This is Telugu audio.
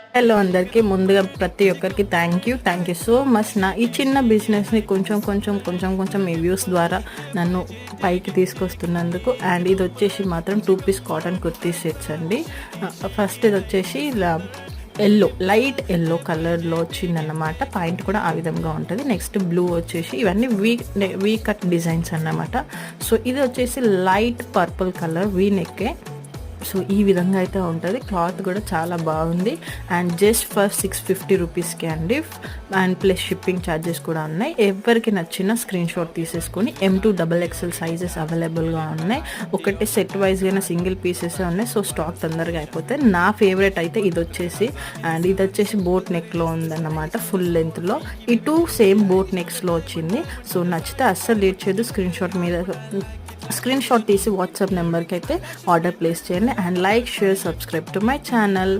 హలో అందరికీ ముందుగా ప్రతి ఒక్కరికి థ్యాంక్ యూ సో మచ్. నా ఈ చిన్న బిజినెస్ని కొంచెం మీ వ్యూస్ ద్వారా నన్ను పైకి తీసుకొస్తున్నందుకు. అండ్ ఇది వచ్చేసి మాత్రం 2 పీస్ కాటన్ కుర్తీ సెట్స్ అండి. ఫస్ట్ ఇది వచ్చేసి ఇలా లైట్ ఎల్లో కలర్లో వచ్చిందన్నమాట. పాయింట్ కూడా ఆ విధంగా ఉంటుంది. నెక్స్ట్ బ్లూ వచ్చేసి ఇవన్నీ వీ కట్ డిజైన్స్ అన్నమాట. సో ఇది వచ్చేసి లైట్ పర్పుల్ కలర్ వీ నెక్కే. సో ఈ విధంగా అయితే ఉంటుంది. క్లాత్ కూడా చాలా బాగుంది. అండ్ జస్ట్ ఫర్ 650 రూపీస్కే అండి. అండ్ ప్లస్ షిప్పింగ్ ఛార్జెస్ కూడా ఉన్నాయి. ఎవరికి నచ్చిన స్క్రీన్ షాట్ తీసేసుకొని M2 XXL సైజెస్ అవైలబుల్గా ఉన్నాయి. ఒకటి సెట్ వైజ్గా సింగిల్ పీసెస్ ఉన్నాయి. సో స్టాక్ తొందరగా అయిపోతే నా ఫేవరెట్ అయితే ఇది వచ్చేసి. అండ్ ఇది వచ్చేసి బోట్ నెక్లో ఉందన్నమాట, ఫుల్ లెంత్లో. ఈ 2 సేమ్ బోట్ నెక్స్లో వచ్చింది. సో నచ్చితే అస్సలు లేట్ చేయదు, స్క్రీన్ షాట్ తీసి వాట్సాప్ నెంబర్కి అయితే ఆర్డర్ ప్లేస్ చేయండి. And like, share, subscribe to my channel.